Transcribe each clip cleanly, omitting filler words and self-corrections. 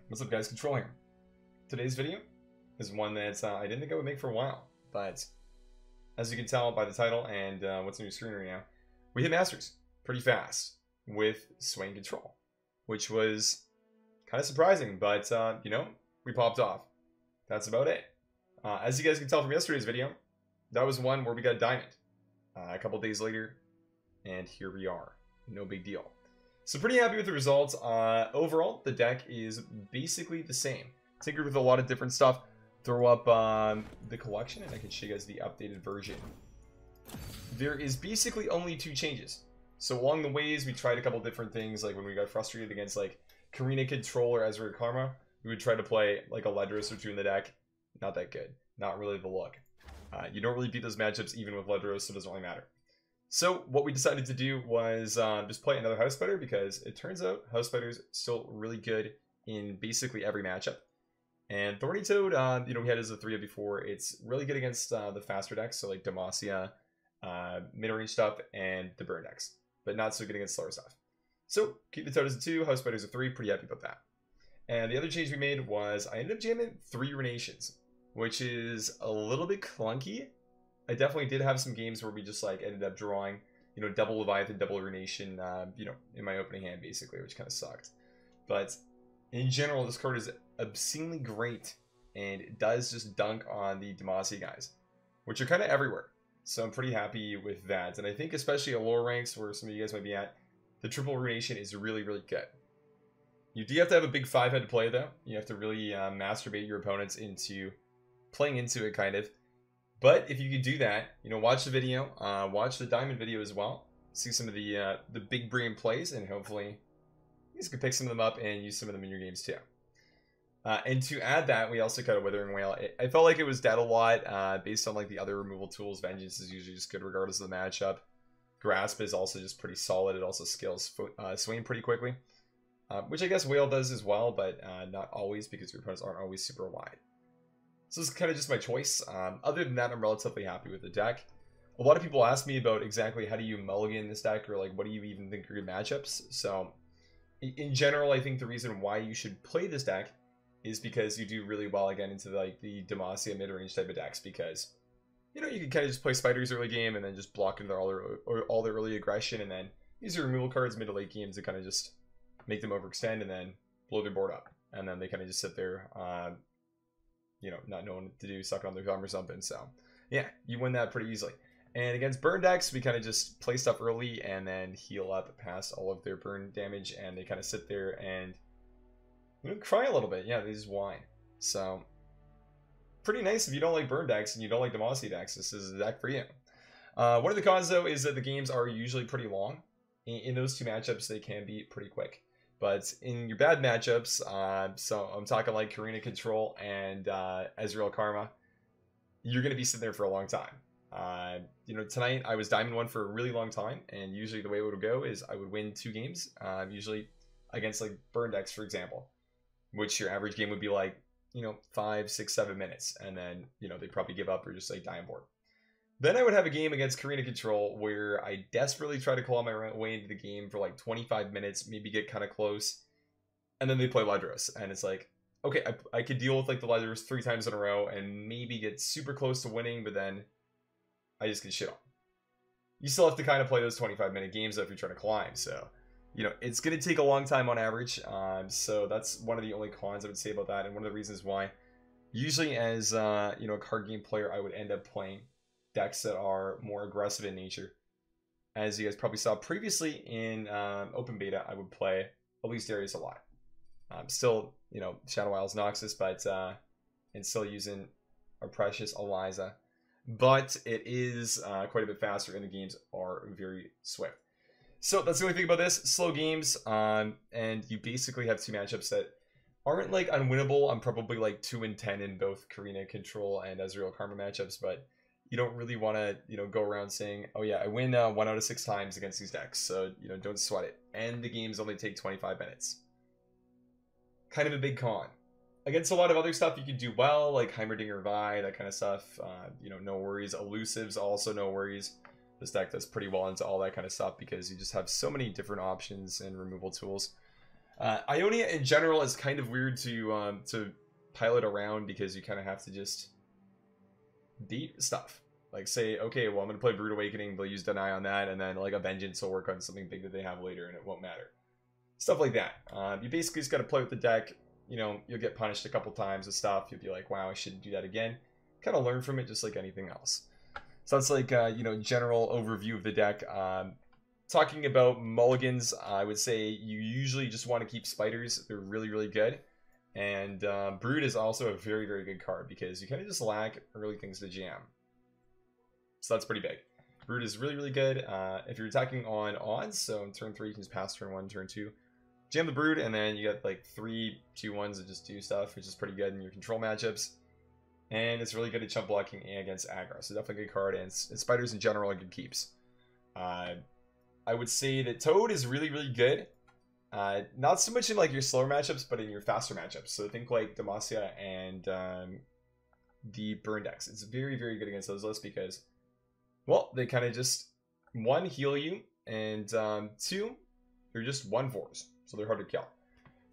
What's up, guys? Control here. Today's video is one that I didn't think I would make for a while, but as you can tell by the title and what's on your screen right now, we hit Masters pretty fast with Swain Control, which was kind of surprising, but you know, we popped off. That's about it. As you guys can tell from yesterday's video, that was one where we got Diamond a couple days later, and here we are. No big deal. So pretty happy with the results. Overall, the deck is basically the same. Tinkered with a lot of different stuff. Throw up the collection, and I can show you guys the updated version. There is basically only 2 changes. So along the ways, we tried a couple different things. Like when we got frustrated against like Karina Control or Ezreal Karma, we would try to play like a Ledros or 2 in the deck. Not that good. Not really the look. You don't really beat those matchups even with Ledros, so it doesn't really matter. So what we decided to do was just play another House Spider, because it turns out House Spider's still really good in basically every matchup. And Thorny Toad, you know, we had as a 3 before. It's really good against the faster decks, so like Demacia, mid-range stuff, and the burn decks, but not so good against slower stuff. So keep the Toad as a 2, House Spider's a 3, pretty happy about that. And the other change we made was I ended up jamming 3 Runations, which is a little bit clunky. I definitely did have some games where we just like ended up drawing, you know, double Leviathan, double Runation, you know, in my opening hand basically, which kind of sucked. But in general, this card is obscenely great, and it does just dunk on the Demacia guys, which are kind of everywhere. So I'm pretty happy with that. And I think especially at lower ranks where some of you guys might be at, the triple Runation is really, really good. You do have to have a big 5-head to play though. You have to really masturbate your opponents into playing into it kind of. But if you could do that, you know, watch the video, watch the Diamond video as well. See some of the big brain plays, and hopefully you guys can pick some of them up and use some of them in your games too. And to add that, we also got a Withering Whale. I felt like it was dead a lot based on like the other removal tools. Vengeance is usually just good regardless of the matchup. Grasp is also just pretty solid. It also scales Swain pretty quickly, which I guess Whale does as well, but not always, because your opponents aren't always super wide. So this is kind of just my choice. Other than that, I'm relatively happy with the deck. A lot of people ask me about exactly how do you mulligan this deck, or like what do you even think are good matchups. So in general, I think the reason why you should play this deck is because you do really well again into like the Demacia mid-range type of decks, because you know you can kind of just play spiders early game and then just block into all their early aggression, and then use your removal cards mid to late games to kind of just make them overextend and then blow their board up, and then they kind of just sit there you know, not knowing what to do, sucking on their thumb or something. So yeah, you win that pretty easily. And against burn decks, we kind of just play stuff early and then heal up past all of their burn damage, and they kind of sit there and, you know, cry a little bit. Yeah, they just whine. So pretty nice if you don't like burn decks and you don't like Demacia decks. This is the deck for you. One of the cons though is that the games are usually pretty long. In those 2 matchups, they can be pretty quick. But in your bad matchups, so I'm talking like Karina Control and Ezreal Karma, you're going to be sitting there for a long time. You know, tonight I was Diamond 1 for a really long time, and usually the way it would go is I would win 2 games, usually against like burn decks, for example, which your average game would be like, you know, 5, 6, 7 minutes, and then, you know, they'd probably give up or just like die on board. Then I would have a game against Karina Control where I desperately try to claw my way into the game for like 25 minutes, maybe get kind of close, and then they play Ledros, and it's like, okay, I could deal with like the Ledros 3 times in a row and maybe get super close to winning, but then I just get shit on. You still have to kind of play those 25-minute games though if you're trying to climb, so you know, it's going to take a long time on average, so that's one of the only cons I would say about that, and one of the reasons why usually as you know, a card game player, I would end up playing decks that are more aggressive in nature. As you guys probably saw previously in open beta, I would play elise Darius a lot. Still, you know, Shadow Isles Noxus, but and still using our precious Eliza. But it is quite a bit faster, and the games are very swift. So that's the only thing about this. Slow games, and you basically have 2 matchups that aren't like unwinnable. I'm probably like 2-10 in both Karina Control and Ezreal Karma matchups, but you don't really want to, you know, go around saying, oh yeah, I win 1 out of 6 times against these decks. So, you know, don't sweat it. And the games only take 25 minutes. Kind of a big con. Against a lot of other stuff you can do well, like Heimerdinger Vi, that kind of stuff. You know, no worries. Elusives, also no worries. This deck does pretty well into all that kind of stuff because you just have so many different options and removal tools. Ionia in general is kind of weird to pilot around because you kind of have to just beat stuff. Like say, okay, well I'm gonna play Brood Awakening, they'll use Deny on that, and then like a Vengeance will work on something big that they have later, and it won't matter. Stuff like that. You basically just gotta play with the deck. You know, you'll get punished a couple times with stuff. You'll be like, wow, I shouldn't do that again. Kind of learn from it, just like anything else. So that's like you know, general overview of the deck. Talking about mulligans, I would say you usually just want to keep spiders. They're really, really good. And Brood is also a very, very good card because you kind of just lack early things to jam. So that's pretty big. Brood is really, really good. If you're attacking on odds, so in turn 3 you can just pass turn 1, turn 2. Jam the Brood, and then you get like 3 2-1s that just do stuff, which is pretty good in your control matchups. And it's really good at chump blocking against aggro. So definitely a good card, and spiders in general are good keeps. I would say that Toad is really, really good. Not so much in like your slower matchups, but in your faster matchups. So think like Demacia and the Burn decks. It's very, very good against those lists because, well, they kind of just, 1, heal you, and 2, they're just 1/4s. So they're hard to kill.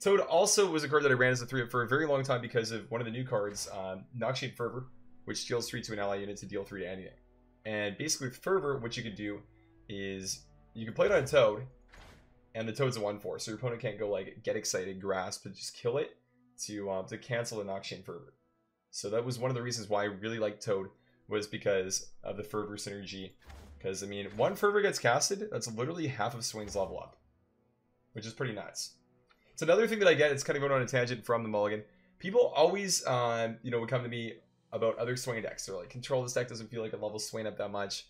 Toad also was a card that I ran as a 3-up for a very long time because of one of the new cards, Noxian Fervor, which deals 3 to an ally unit to deal 3 to anything. And basically with Fervor, what you can do is you can play it on a Toad, and the Toad's a 1/4, so your opponent can't go like get excited, grasp, but just kill it to cancel the Noxian Fervor. So that was one of the reasons why I really liked Toad, was because of the Fervor synergy. Because I mean, 1 Fervor gets casted, that's literally half of Swain's level up, which is pretty nuts. It's another thing that I get. It's kind of going on a tangent from the mulligan. People always, you know, would come to me about other Swain decks. They're like, Control, this deck doesn't feel like it levels Swain up that much.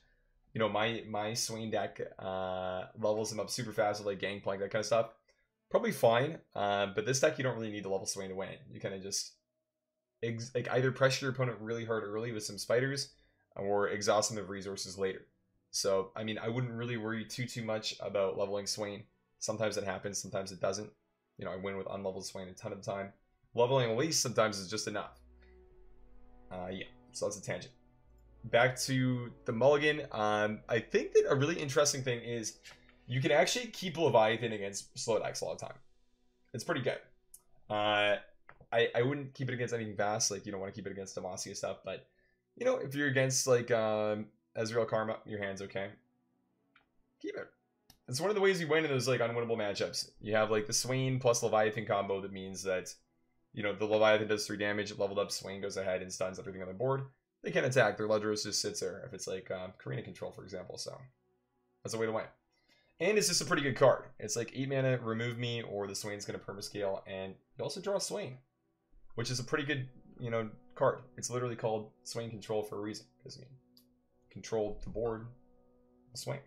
You know, my Swain deck levels him up super fast with like Gangplank, that kind of stuff. Probably fine, but this deck you don't really need to level Swain to win. You kind of just like either pressure your opponent really hard early with some spiders, or exhaust them of resources later. So I mean, I wouldn't really worry too much about leveling Swain. Sometimes it happens, sometimes it doesn't. You know, I win with unleveled Swain a ton of the time. Leveling Elise sometimes is just enough. Yeah, so that's a tangent. Back to the mulligan. I think that a really interesting thing is you can actually keep Leviathan against slow decks a lot of time. It's pretty good. I wouldn't keep it against anything fast, like you don't want to keep it against Demacia stuff, but you know, if you're against like Ezreal Karma, your hand's okay. Keep it. It's one of the ways you win in those like unwinnable matchups. You have like the Swain plus Leviathan combo that means that, you know, the Leviathan does 3 damage, leveled up, Swain goes ahead and stuns everything on the board. They can't attack, their Ledros just sits there if it's like Karina control, for example, so that's a way to win. And it's just a pretty good card. It's like 8 mana, remove me, or the Swain's going to permascale, and you also draw Swain, which is a pretty good, you know, card. It's literally called Swain Control for a reason, because I mean, control the board, Swain.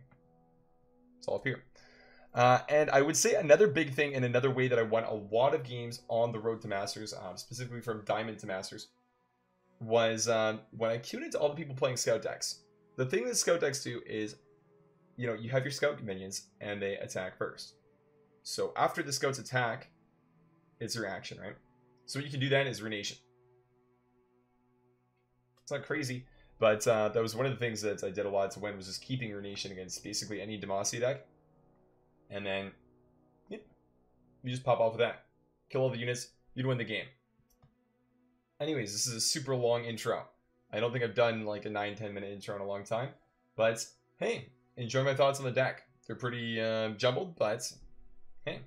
It's all up here. And I would say another big thing and another way that I won a lot of games on the road to Masters, specifically from Diamond to Masters, was when I tuned into all the people playing Scout decks. The thing that Scout decks do is, you know, you have your Scout minions and they attack first. So after the Scouts attack, it's your action, right? So what you can do then is Runation. It's not crazy, but that was one of the things that I did a lot to win, was just keeping Runation against basically any Demacia deck. And then, yeah, you just pop off with that. Kill all the units, you'd win the game. Anyways, this is a super long intro. I don't think I've done like a 9-10 minute intro in a long time. But, hey, enjoy my thoughts on the deck. They're pretty jumbled, but, hey,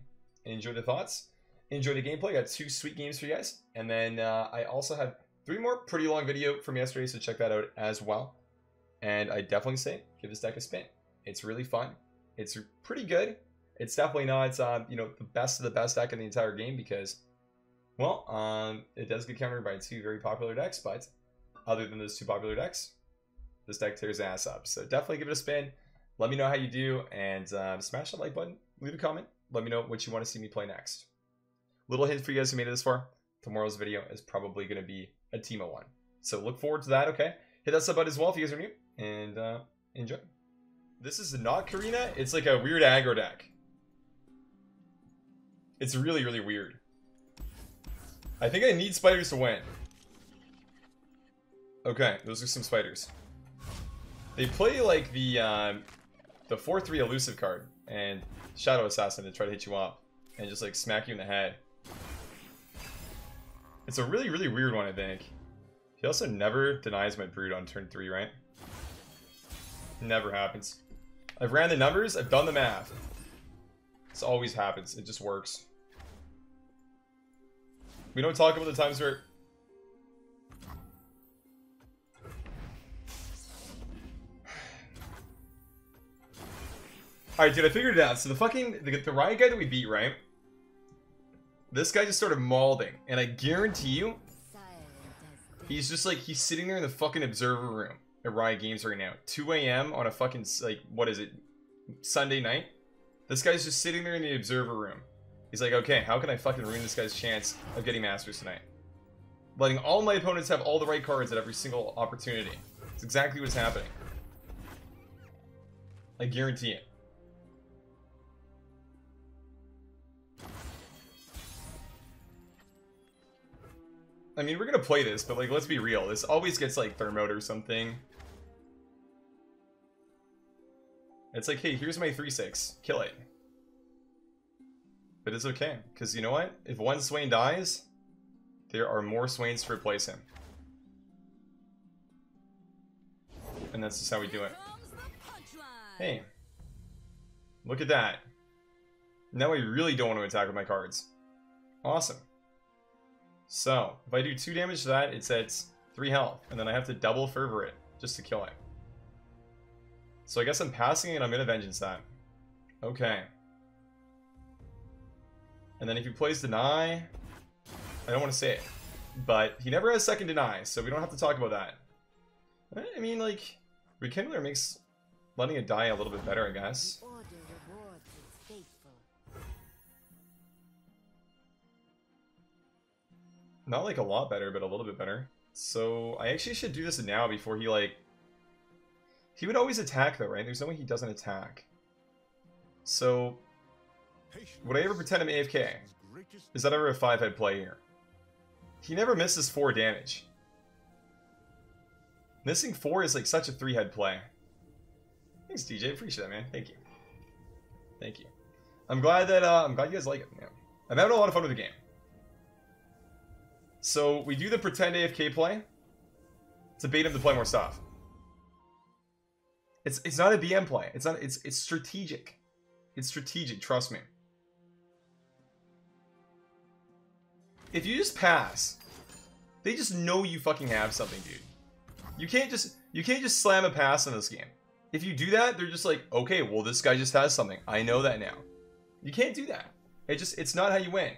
enjoy the thoughts. Enjoy the gameplay. I got 2 sweet games for you guys. And then I also have 3 more pretty long video from yesterday, so check that out as well. And I definitely say, give this deck a spin. It's really fun. It's pretty good. It's definitely not, you know, the best of the best deck in the entire game because, well, it does get countered by 2 very popular decks, but other than those 2 popular decks, this deck tears ass up. So definitely give it a spin. Let me know how you do, and smash that like button. Leave a comment. Let me know what you want to see me play next. Little hint for you guys who made it this far. Tomorrow's video is probably going to be a Teemo one. So look forward to that, okay? Hit that sub button as well if you guys are new, and enjoy. This is not Karina. It's like a weird aggro deck. It's really, really weird. I think I need spiders to win. Okay, those are some spiders. They play like the 4/3 elusive card and Shadow Assassin to try to hit you off. and just like smack you in the head. It's a really, really weird one, I think. He also never denies my brood on turn 3, right? Never happens. I've ran the numbers, I've done the math. This always happens, it just works. We don't talk about the times where... Alright, dude, I figured it out. So the fucking... The riot guy that we beat, right? This guy just started mauling. And I guarantee you... He's just like... He's sitting there in the fucking observer room at Riot Games right now. 2 AM on a fucking... Like, what is it? Sunday night? This guy's just sitting there in the observer room. He's like, okay, how can I fucking ruin this guy's chance of getting Masters tonight? Letting all my opponents have all the right cards at every single opportunity. It's exactly what's happening. I guarantee it. I mean, we're gonna play this, but like, let's be real. This always gets like thermoed or something. It's like, hey, here's my 3/6. Kill it. But it's okay, because you know what? If one Swain dies, there are more Swains to replace him. And that's just how we do it. Hey. Look at that. Now I really don't want to attack with my cards. Awesome. So, if I do 2 damage to that, it's at 3 health. And then I have to double fervor it, just to kill it. So I guess I'm passing it and I'm going to vengeance that. Okay. And then if he plays deny, I don't want to say it, but he never has second deny, so we don't have to talk about that. I mean, like, Rekindler makes letting it die a little bit better, I guess. Not like a lot better, but a little bit better. So I actually should do this now before he like... He would always attack though, right? There's no way he doesn't attack. So... Would I ever pretend I'm AFK? Is that ever a 5-head play here? He never misses 4 damage. Missing 4 is like such a 3-head play. Thanks, DJ. Appreciate that, man. Thank you. Thank you. I'm glad that you guys like it. Yeah. I'm having a lot of fun with the game. So we do the pretend AFK play to bait him to play more stuff. It's not a BM play. It's strategic. It's strategic. Trust me. If you just pass, they just know you fucking have something, dude. You can't just slam a pass in this game. If you do that, they're just like, okay, well this guy just has something. I know that now. You can't do that. It's not how you win.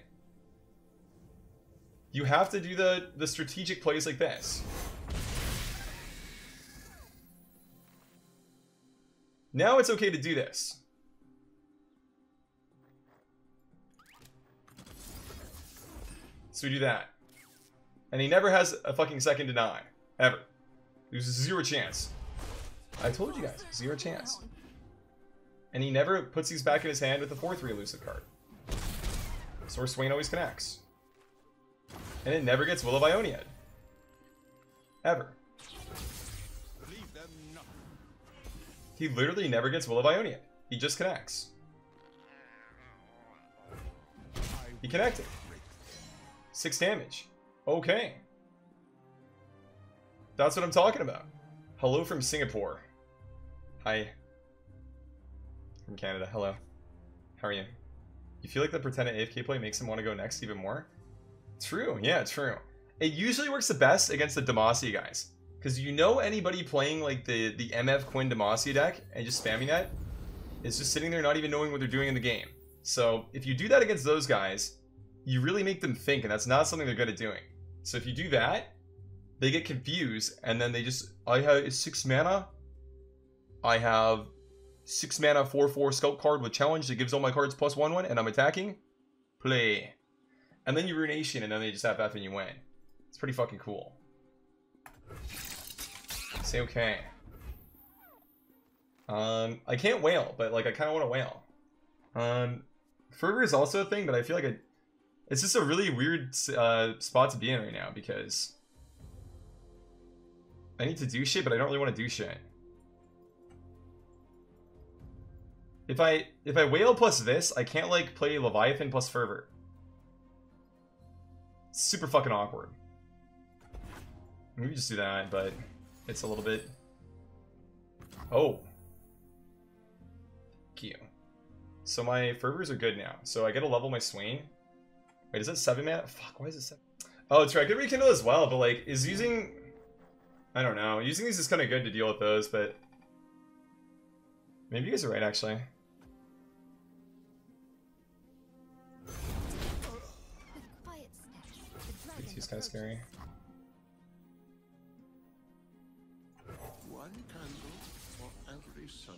You have to do the strategic plays like this. Now it's okay to do this. So we do that. And he never has a fucking second deny. Ever. There's 0 chance. I told you guys, 0 chance. And he never puts these back in his hand with a 4/3 elusive card. So Swain always connects. And it never gets Will of Ioniad. Ever. He literally never gets Will of Ioniad. He just connects. He connected. 6 damage. Okay. That's what I'm talking about. Hello from Singapore. Hi. From Canada. Hello. How are you? You feel like the pretended AFK play makes him want to go next even more? True. Yeah, true. It usually works the best against the Demacia guys. Because you know anybody playing like the MF Quinn Demacia deck and just spamming that is just sitting there not even knowing what they're doing in the game. So if you do that against those guys, you really make them think, and that's not something they're good at doing. So if you do that, they get confused, and then they just, I have 6 mana. I have 6 mana 4/4 scout card with challenge that gives all my cards +1/1, and I'm attacking. Play. And then you Runation, and then they just FF and you win. It's pretty fucking cool. Say okay. I can't whale, but like I kind of want to whale. Fervor is also a thing, but I feel like it's just a really weird spot to be in right now because I need to do shit, but I don't really want to do shit. If I whale plus this, I can't like play Leviathan plus Fervor. Super fucking awkward. Maybe just do that, but it's a little bit. Oh. Thank you. So my Fervors are good now. So I get to level my Swain. Wait, is that 7 mana? Fuck, why is it 7? Oh, it's right. I could rekindle as well, but like, is using. I don't know. Using these is kind of good to deal with those, but. Maybe you guys are right, actually. He's kind of scary. One candle for every soul.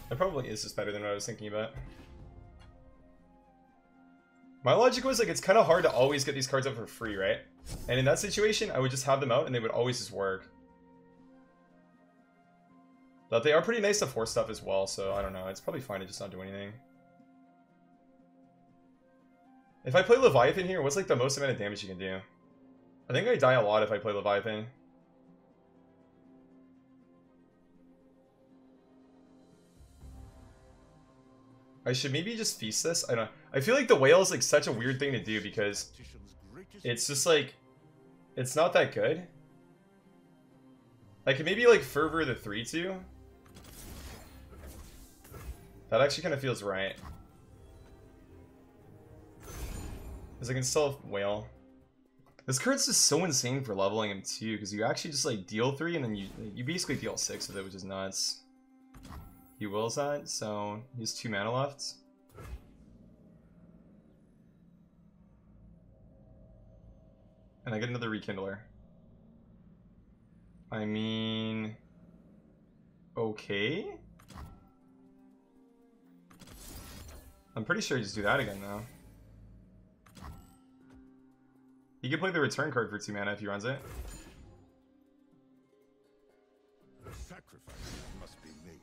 That probably is just better than what I was thinking about. My logic was like it's kind of hard to always get these cards out for free, right? And in that situation, I would just have them out and they would always just work. But they are pretty nice to force stuff as well, so I don't know. It's probably fine to just not do anything. If I play Leviathan here, what's like the most amount of damage you can do? I think I die a lot if I play Leviathan. I should maybe just feast this. I don't know. I feel like the whale is like such a weird thing to do because it's just like it's not that good. I could maybe like Fervor the 3/2. That actually kind of feels right. Because I can still whale. This card's just so insane for leveling him too, because you actually just like deal 3 and then you basically deal 6 with it, which is nuts. He wills that, so he has 2 mana left. And I get another Rekindler. I mean... okay? I'm pretty sure I just do that again, though. He can play the return card for 2 mana if he runs it. Sacrifices must be made.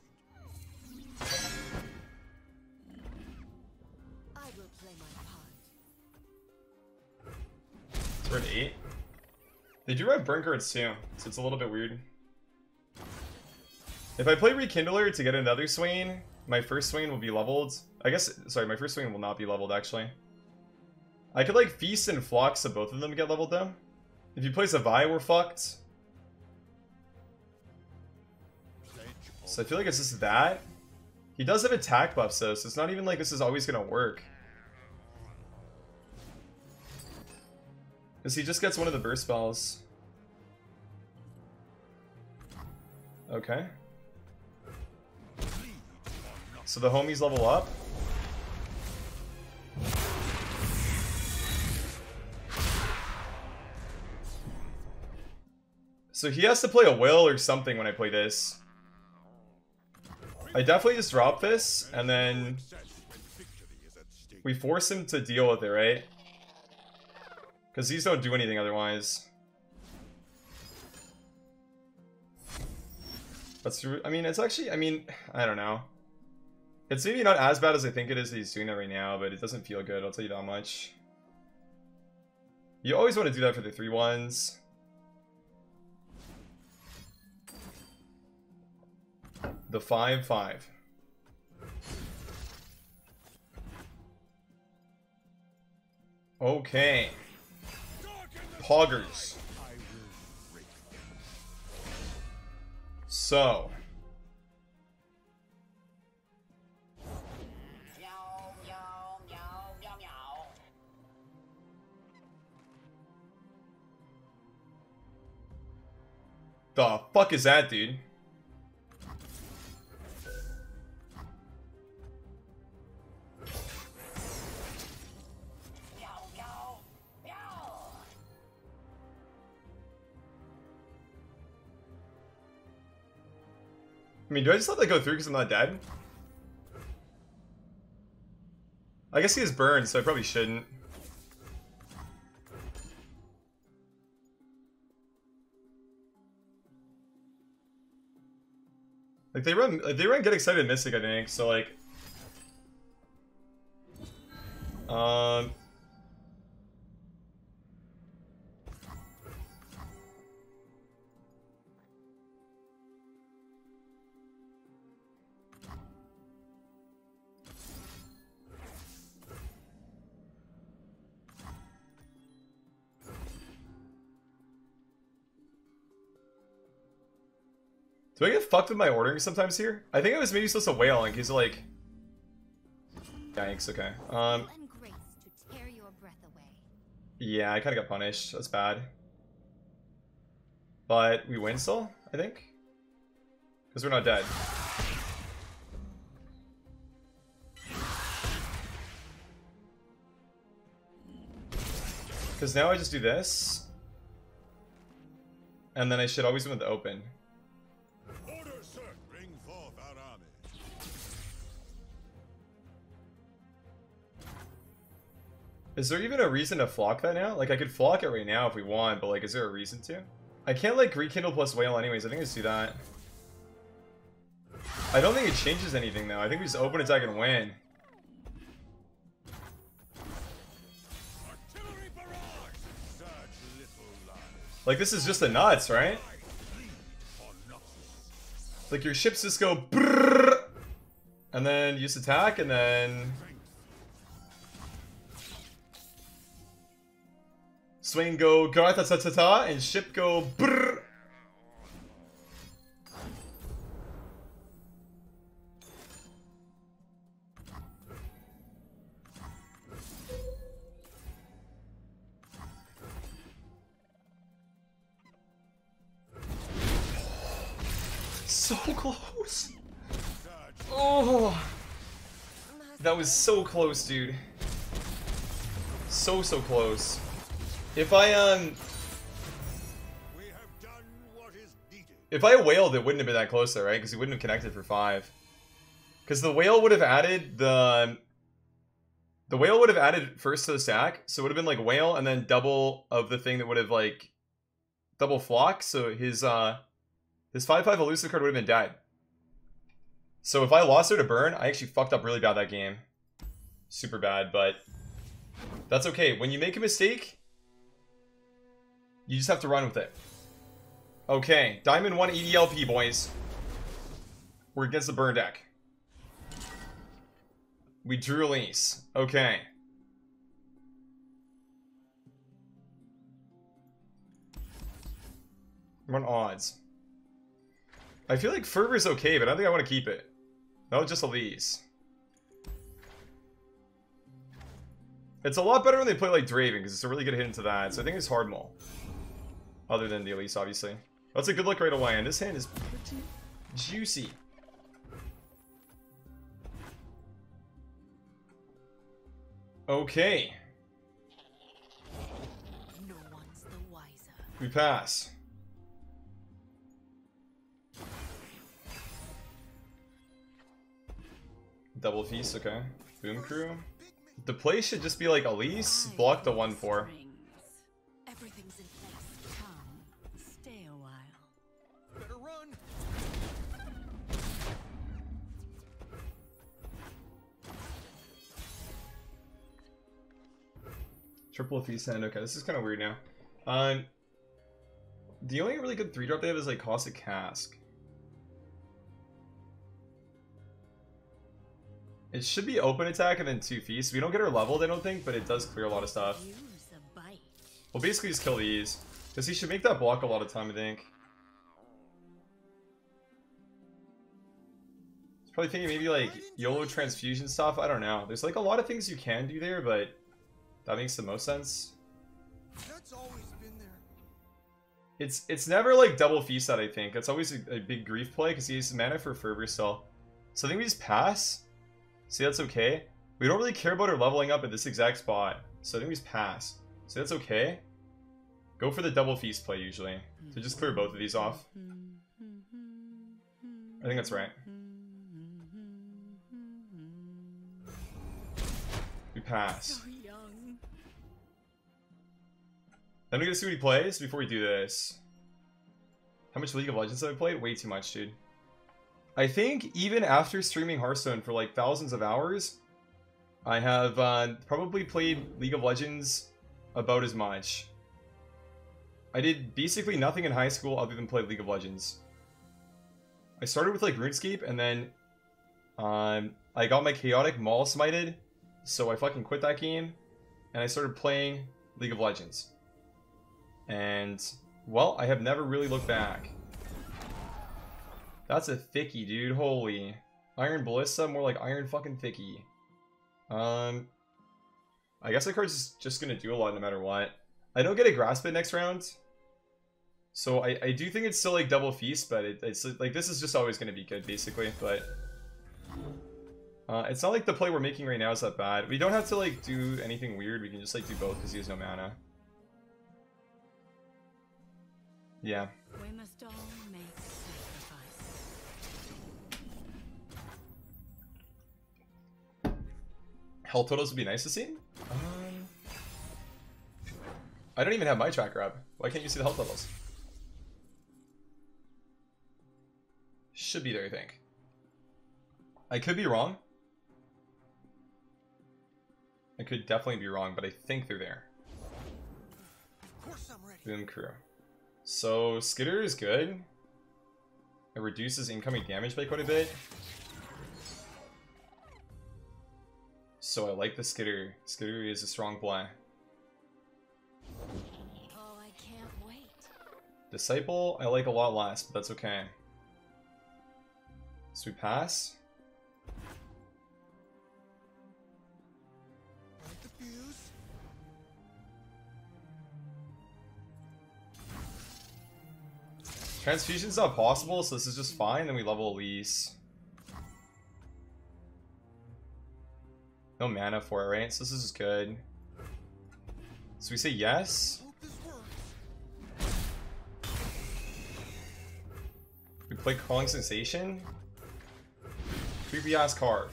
I will play my part. So we're at 8. They do have burn cards too, so it's a little bit weird. If I play Rekindler to get another Swain, my first Swain will be leveled. I guess, sorry, my first Swain will not be leveled actually. I could like Feast and Flock so both of them get leveled though. If you play Zavai, we're fucked. So I feel like it's just that. He does have attack buffs though, so it's not even like this is always gonna work. Because he just gets one of the burst spells. Okay. So the homies level up. So he has to play a whale or something when I play this. I definitely just drop this, and then we force him to deal with it, right? Because these don't do anything otherwise. That's, I mean, it's actually, I mean, I don't know. It's maybe not as bad as I think it is that he's doing that right now, but it doesn't feel good, I'll tell you that much. You always want to do that for the 3/1s. The 5/5. Okay. Poggers. So. The fuck is that, dude? I mean, do I just let that go through because I'm not dead? I guess he has burn, so I probably shouldn't. Like they run Get Excited Mystic, I think. So like, Do I get fucked with my ordering sometimes here? I think I was maybe supposed to whale in case of like... Yikes, okay. Yeah, I kind of got punished. That's bad. But we win still, I think? Because we're not dead. Because now I just do this. And then I should always win with the open. Order, sir. Bring forth our army. Is there even a reason to flock that now? Like, I could flock it right now if we want, but like, is there a reason to? I can't like rekindle plus whale anyways. I think I just do that. I don't think it changes anything though. I think we just open attack and win. Like, this is just the nuts, right? Like, your ships just go brrrr, and then use attack, and then Swain go garata ta ta ta, and ship go brrrr. So close. Oh, that was so close, dude. So close. If I whaled, it wouldn't have been that close though, right? Because he wouldn't have connected for 5. Because the whale would have added the whale would have added first to the stack, so it would have been like whale and then double of the thing that would have like double flock. So his 5/5 elusive card would have been dead. So if I lost her to burn, I actually fucked up really bad that game. Super bad, but that's okay. When you make a mistake, you just have to run with it. Okay, Diamond 1 EDLP, boys. We're against the burn deck. We drew Elise. Okay. Run odds. I feel like Fervor's okay, but I don't think I want to keep it. No, just Elise. It's a lot better when they play like Draven, because it's a really good hit into that. So I think it's hard mole. Other than the Elise, obviously. That's a good look right away, and this hand is pretty juicy. Okay. No one's the wiser. We pass. Double feast, okay. Boom crew. The play should just be like Elise, block the 1/4. Everything's in place. Come, stay a while. Better run. Triple feast hand, okay, this is kind of weird now. The only really good 3-drop they have is like Caustic Cask. It should be open attack and then 2 feasts. We don't get her leveled, I don't think, but it does clear a lot of stuff. We'll basically just kill these. Because he should make that block a lot of time, I think. He's probably thinking maybe like YOLO transfusion stuff. I don't know. There's like a lot of things you can do there, but that makes the most sense. That's always been there. It's never like double feast that I think. It's always a big grief play because he has mana for Fervor still. So I think we just pass. See, that's okay. We don't really care about her leveling up at this exact spot. So I think we just pass. So that's okay. Go for the double feast play usually. So just clear both of these off. I think that's right. We pass. Then we gotta see what he plays before we do this. How much League of Legends have I played? Way too much, dude. I think even after streaming Hearthstone for like thousands of hours, I have probably played League of Legends about as much. I did basically nothing in high school other than play League of Legends. I started with like RuneScape and then I got my Chaotic Maul smited, so I fucking quit that game and I started playing League of Legends. And, well, I have never really looked back. That's a thickie, dude. Holy. Iron Ballista, more like Iron fucking thickie. I guess the card's just gonna do a lot no matter what. I don't get a Grasp it next round. So I do think it's still like double feast, but it's like this is just always gonna be good basically, but it's not like the play we're making right now is that bad. We don't have to like do anything weird, we can just like do both because he has no mana. Yeah. We must all make sacrifice. Health totals would be nice to see. I don't even have my tracker up. Why can't you see the health levels? Should be there, I think. I could be wrong. I could definitely be wrong, but I think they're there. Of course I'm ready. Boom crew. So Skitter is good. It reduces incoming damage by quite a bit. So I like the Skitter. Skitter is a strong play. Oh, I can't wait. Disciple, I like a lot less, but that's okay. So we pass. Like the fuse. Transfusion's not possible, so this is just fine. Then we level Elise. No mana for it, right? So this is good. So we say yes. Hope this works. We play Crawling Sensation. Creepy ass card.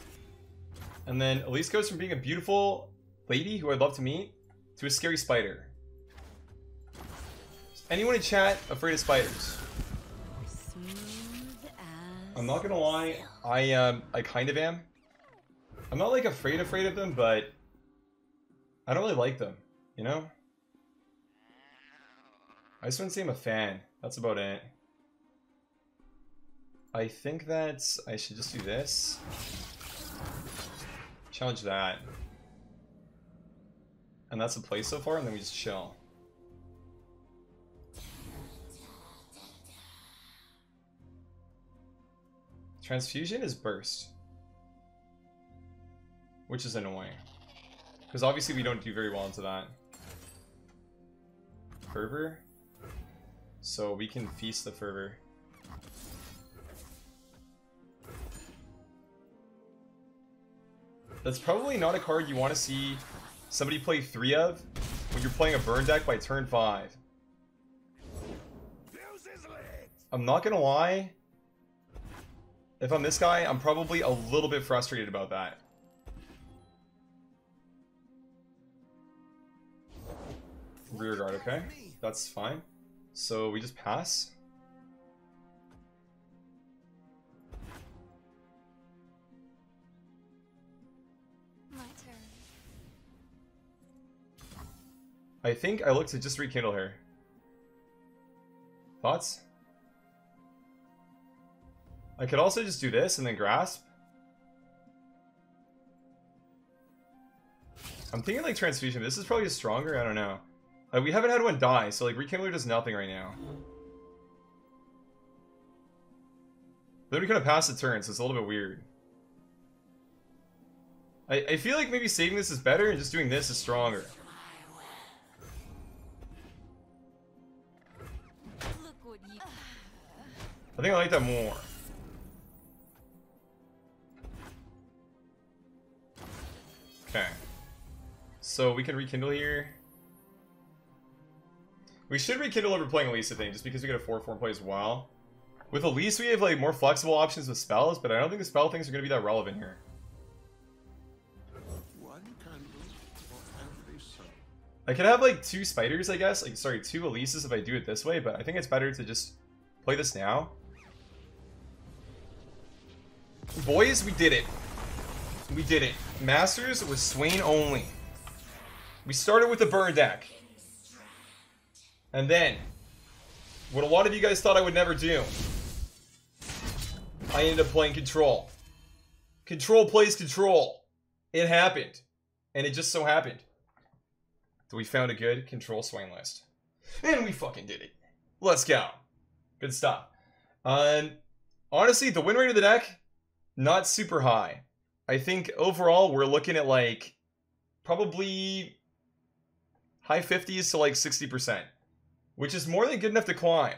And then Elise goes from being a beautiful lady who I'd love to meet to a scary spider. Is anyone in chat afraid of spiders? Smooth as I'm not gonna lie, I kind of am. I'm not like afraid of them, but I don't really like them, you know? I just wouldn't say I'm a fan. That's about it. I think that I should just do this. Challenge that. And that's the play so far, and then we just chill. Transfusion is burst. Which is annoying. Because obviously we don't do very well into that. Fervor. So we can feast the Fervor. That's probably not a card you want to see somebody play 3 of when you're playing a burn deck by turn 5. I'm not gonna lie. If I'm this guy, I'm probably a little bit frustrated about that. Rear guard, okay. That's fine. So we just pass. my turn. I think I look to just rekindle her. Thoughts? I could also just do this and then grasp. I'm thinking like transfusion. This is probably just stronger. I don't know. We haven't had one die, so like rekindler does nothing right now. Then we kind of pass the turn, so it's a little bit weird. I feel like maybe saving this is better and just doing this is stronger. Look what you. I think I like that more. Okay. So we can rekindle here. We should rekindle over playing Elise, I think, just because we get a 4/4 play as well. With Elise, we have like more flexible options with spells, but I don't think the spell things are going to be that relevant here. One candle for every sun. I could have like 2 spiders, I guess. Like, sorry, 2 Elises if I do it this way, but I think it's better to just play this now. Boys, we did it. We did it. Masters was Swain only. We started with the burn deck. And then, what a lot of you guys thought I would never do, I ended up playing Control. Control plays Control. It happened. And it just so happened that we found a good Control Swain list. And we fucking did it. Let's go. Good stuff. Honestly, the win rate of the deck, not super high. I think overall we're looking at like probably high 50s to like 60%, which is more than good enough to climb.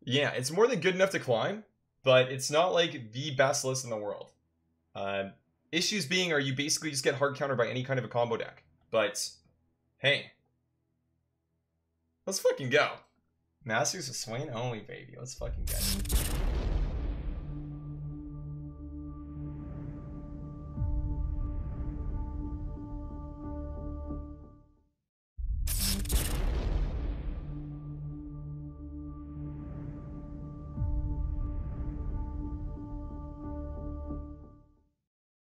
Yeah, it's more than good enough to climb, but it's not like the best list in the world. Issues being are you basically just get hard countered by any kind of a combo deck. But, hey. Let's fucking go. Masters of Swain only, baby. Let's fucking go.